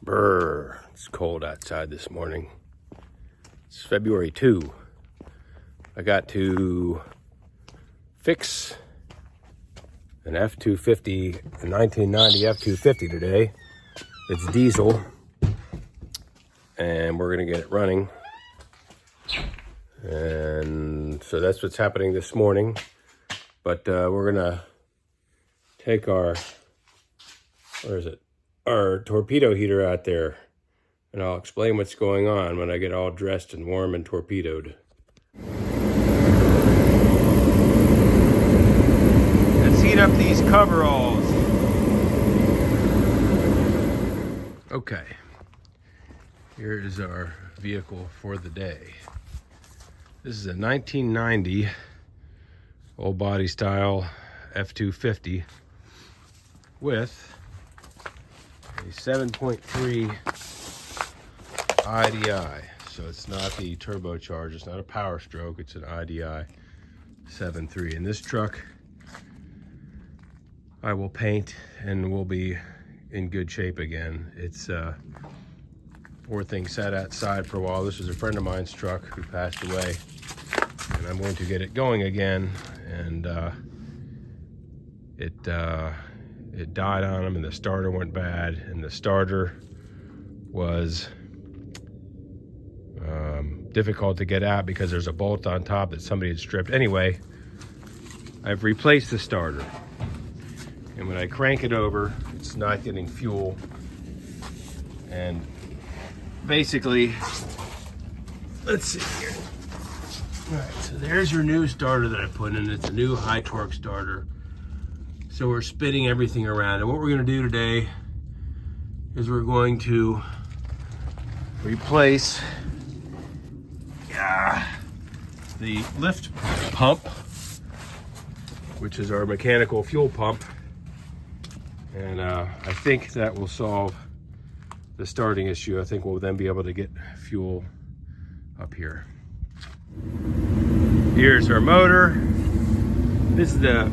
Brr, it's cold outside this morning. It's February 2. I got to fix an F-250, a 1990 F-250 today. It's diesel, and we're gonna get it running. And so that's what's happening this morning. But we're gonna take our, our torpedo heater out there, and I'll explain what's going on when I get all dressed and warm and torpedoed. Let's heat up these coveralls. Okay, here is our vehicle for the day. This is a 1990 old body style F-250 with a 7.3 IDI. So it's not the turbocharged, it's not a Power Stroke, it's an IDI 7.3. And this truck I will paint and will be in good shape again. It's poor thing sat outside for a while. This was a friend of mine's truck who passed away, and I'm going to get it going again. And it died on him, and the starter went bad, and the starter was difficult to get out because there's a bolt on top that somebody had stripped. Anyway, I've replaced the starter, and when I crank it over, it's not getting fuel. And basically, let's see here. All right, so there's your new starter that I put in. It's a new high torque starter. So we're spinning everything around. And what we're gonna do today is we're going to replace the lift pump, which is our mechanical fuel pump. And I think that will solve the starting issue. I think we'll then be able to get fuel up here. Here's our motor. This is the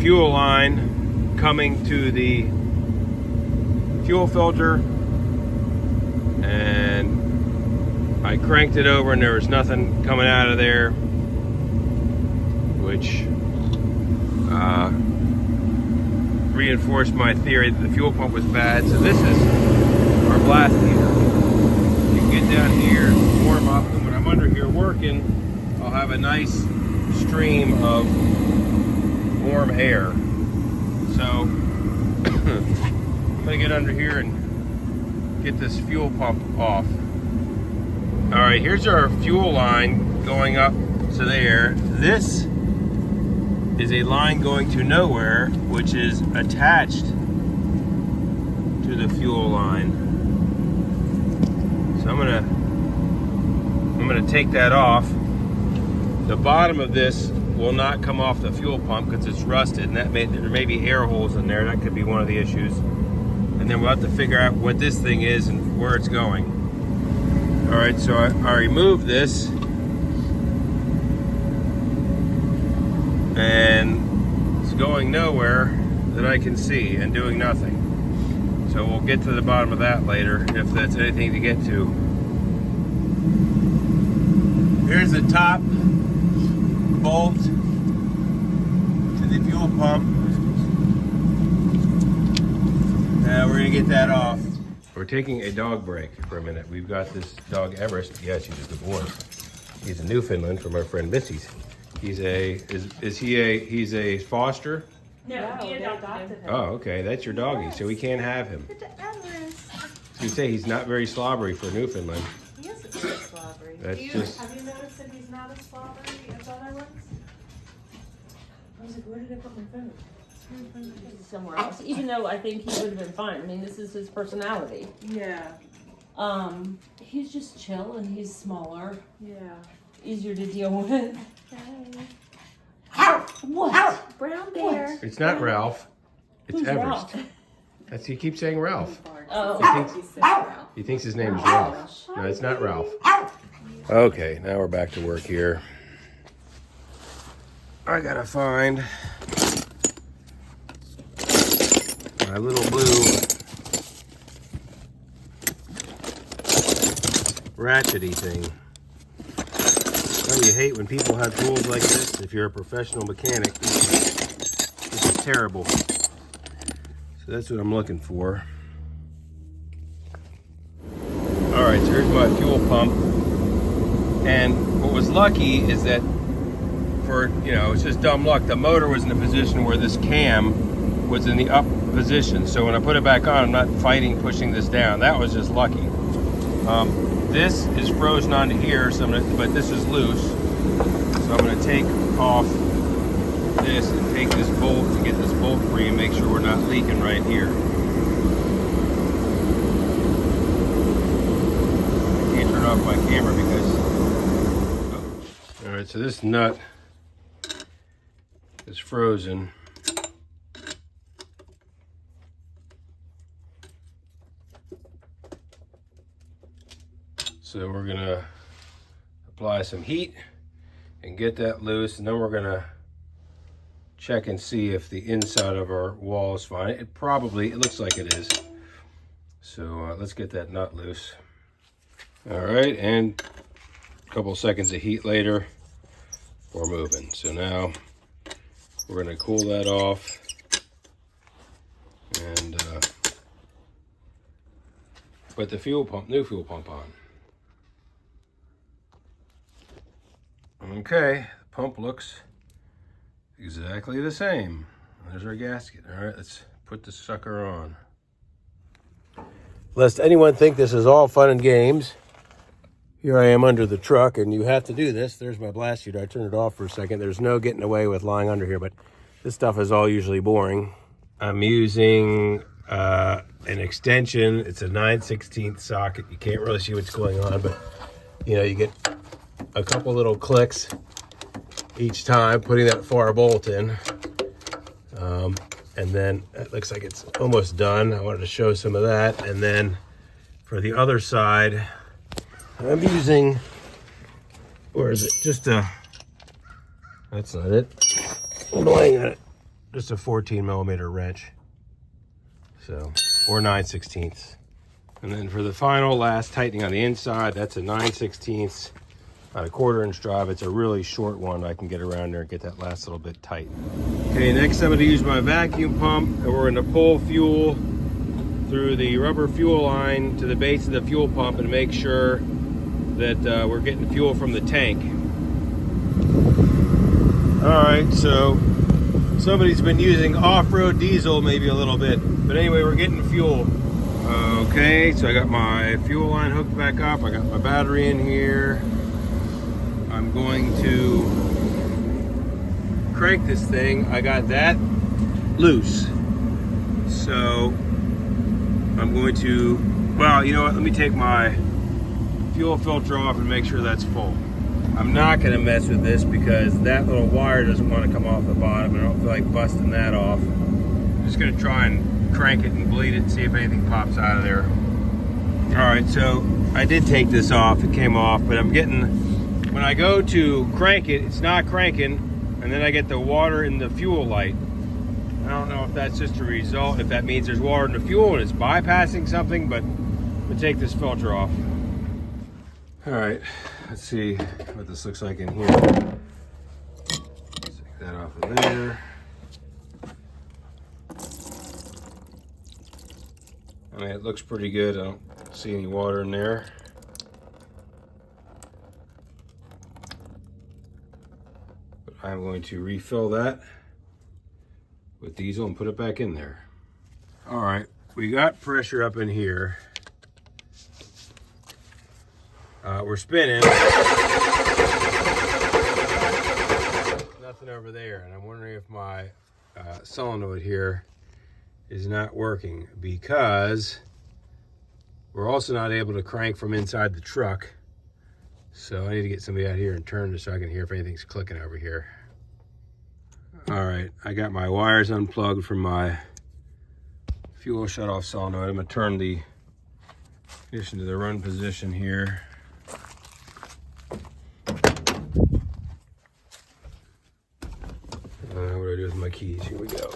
fuel line coming to the fuel filter, and I cranked it over and there was nothing coming out of there, which reinforced my theory that the fuel pump was bad. So this is our blast heater. You can get down here, warm up, and when I'm under here working, I'll have a nice stream of warm air. So I'm gonna get under here and get this fuel pump off. All right, here's our fuel line going up to there. This is a line going to nowhere, which is attached to the fuel line. So I'm gonna take that off. The bottom of this will not come off the fuel pump because it's rusted, and there may be air holes in there. That could be one of the issues. And then we'll have to figure out what this thing is and where it's going. All right, so I removed this, and it's going nowhere that I can see and doing nothing. So we'll get to the bottom of that later if that's anything to get to. Here's the top bolt to the fuel pump. Now we're gonna get that off. We're taking a dog break for a minute. We've got this dog Everest. Yeah, she's a good boy. He's a Newfoundland from our friend Missy's. He's a he's a foster? No, he adopted him. Oh, okay, that's your doggy, so we can't have him. You say he's not very slobbery for Newfoundland. He isn't very slobbery. That's Have you noticed that he's not as slobbery as other ones? I was like, where did I put my phone? Somewhere else. Even though I think he would have been fine. I mean, this is his personality. Yeah. He's just chill and he's smaller. Yeah. Easier to deal with. What? Brown bear. It's not Ralph. It's Who's Everest. Ralph? He keeps saying Ralph. Oh. He thinks his name is Ralph. No, it's not Ralph. Okay, now we're back to work here. I gotta find my little blue ratchety thing. Oh, you hate when people have tools like this. If you're a professional mechanic, this is terrible. So that's what I'm looking for. All right, so here's my fuel pump. And what was lucky is that it's just dumb luck. The motor was in a position where this cam was in the up position. So when I put it back on, I'm not fighting pushing this down. That was just lucky. This is frozen onto here, but this is loose. So I'm gonna take off this and take this bolt and get this bolt free and make sure we're not leaking right here. I can't turn off my camera because, all right, so this nut is frozen. So we're gonna apply some heat and get that loose, and then we're gonna check and see if the inside of our wall is fine. It looks like it is. So let's get that nut loose. All right, and a couple seconds of heat later, we're moving. So now we're gonna cool that off and put the new fuel pump on. Okay, the pump looks exactly the same. There's our gasket. All right, let's put the sucker on. Lest anyone think this is all fun and games, here I am under the truck, and you have to do this. There's my blast chute. I turned it off for a second. There's no getting away with lying under here, but this stuff is all usually boring. I'm using an extension. It's a 9/16 socket. You can't really see what's going on, but you get a couple little clicks each time putting that far bolt in. And then it looks like it's almost done. I wanted to show some of that. And then for the other side, I'm using, or is it just that's not it. I'm laying on it. Just a 14 millimeter wrench. So, or 9/16. And then for the final last tightening on the inside, that's a 9/16 on a 1/4 inch drive. It's a really short one. I can get around there and get that last little bit tight. Okay, next I'm going to use my vacuum pump, and we're going to pull fuel through the rubber fuel line to the base of the fuel pump and make sure that we're getting fuel from the tank. All right, so somebody's been using off-road diesel maybe a little bit, but anyway, we're getting fuel. Okay, so I got my fuel line hooked back up. I got my battery in here. I'm going to crank this thing. I got that loose. So I'm going to, well, you know what? Let me take my fuel filter off and make sure that's full. I'm not going to mess with this because that little wire doesn't want to come off the bottom. I don't feel like busting that off. I'm just going to try and crank it and bleed it and see if anything pops out of there. All right, so I did take this off. It came off, but I'm getting, when I go to crank it, it's not cranking, and then I get the water in the fuel light. I don't know if that's just a result, if that means there's water in the fuel and it's bypassing something, but I'm gonna take this filter off. All right, let's see what this looks like in here. Take that off of there. I mean, it looks pretty good. I don't see any water in there. But I'm going to refill that with diesel and put it back in there. All right, we got pressure up in here. We're spinning. Nothing over there, and I'm wondering if my solenoid here is not working because we're also not able to crank from inside the truck. So I need to get somebody out here and turn this so I can hear if anything's clicking over here. All right, I got my wires unplugged from my fuel shutoff solenoid. I'm gonna turn the ignition to the run position here. What do I do with my keys? Here we go.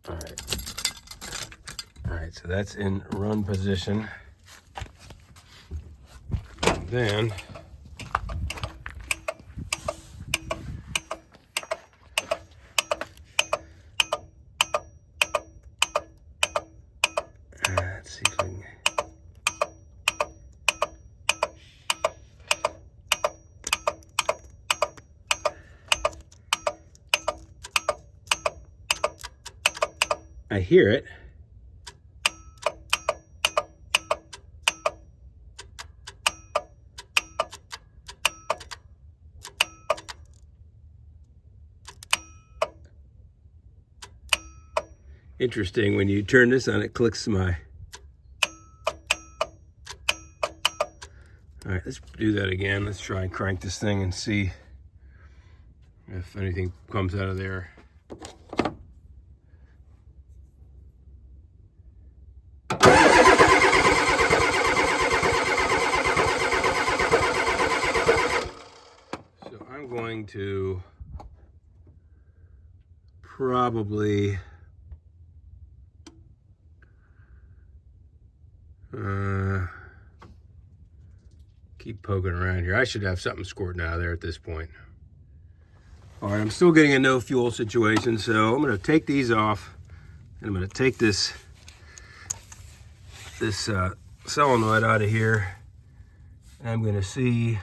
All right, so that's in run position. then let's see if we can. I hear it. Interesting, when you turn this on, it clicks my... All right, let's do that again. Let's try and crank this thing and see if anything comes out of there. So I'm going to probably keep poking around here. I should have something squirting out of there at this point. All right, I'm still getting a no fuel situation, so I'm going to take these off, and I'm going to take this solenoid out of here, and I'm going to see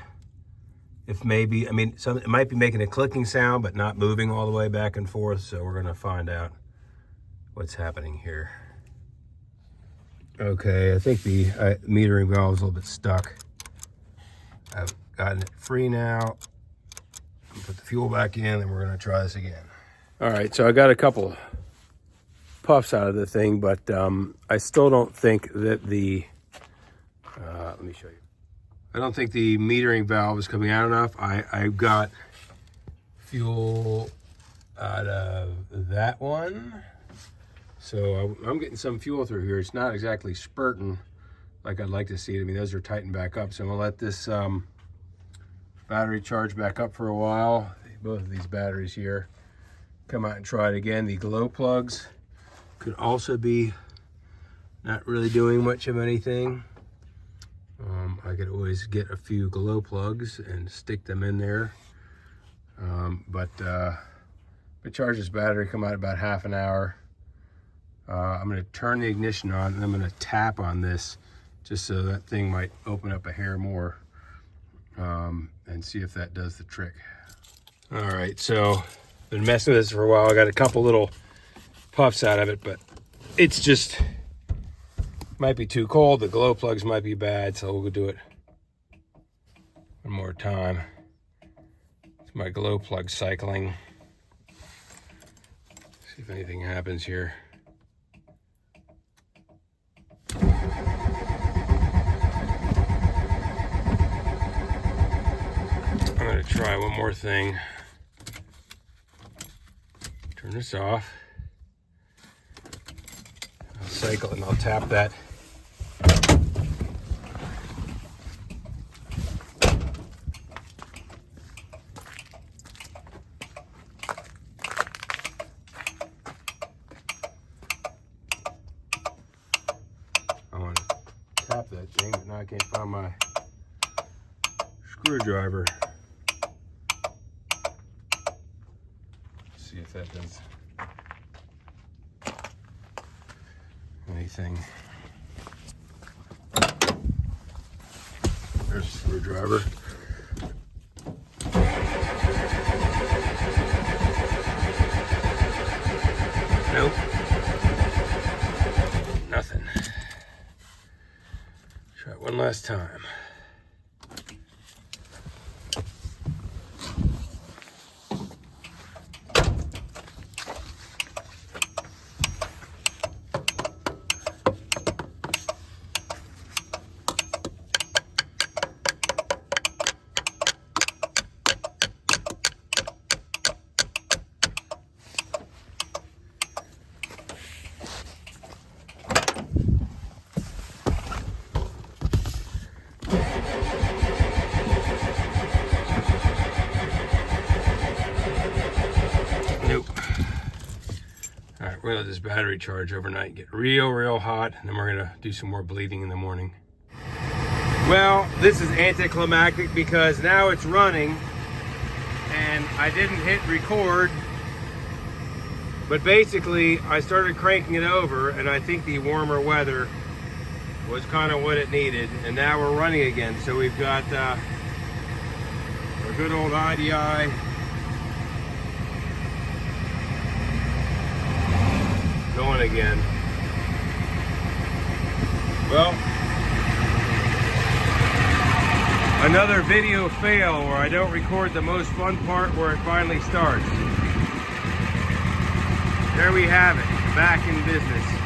if maybe, I mean, it might be making a clicking sound, but not moving all the way back and forth, so we're going to find out what's happening here. Okay, I think the metering valve is a little bit stuck. I've gotten it free now. Put the fuel back in, and we're going to try this again. All right, so I got a couple puffs out of the thing, but I still don't think that the, let me show you. I don't think the metering valve is coming out enough. I got fuel out of that one. So I'm getting some fuel through here. It's not exactly spurting like I'd like to see it. I mean, those are tightened back up. So I'm gonna let this battery charge back up for a while. Both of these batteries here. Come out and try it again. The glow plugs could also be not really doing much of anything. I could always get a few glow plugs and stick them in there. But if I charge this battery, come out about half an hour. I'm going to turn the ignition on, and I'm going to tap on this just so that thing might open up a hair more, and see if that does the trick. All right, so been messing with this for a while. I got a couple little puffs out of it, but it's just might be too cold. The glow plugs might be bad, so we'll do it one more time. It's my glow plug cycling. See if anything happens here. I'm going to try one more thing. Turn this off. I'll cycle and I'll tap that. I want to tap that thing, but now I can't find my screwdriver. See if that does anything. There's a screwdriver. Nope. Nothing. Try it one last time. Nope. All right, we're gonna let this battery charge overnight, get real hot, and then we're gonna do some more bleeding in the morning. Well, this is anticlimactic because now it's running and I didn't hit record, but basically I started cranking it over and I think the warmer weather was kind of what it needed, and now we're running again. So we've got our good old IDI going again. Well, another video fail where I don't record the most fun part where it finally starts. There we have it, back in business.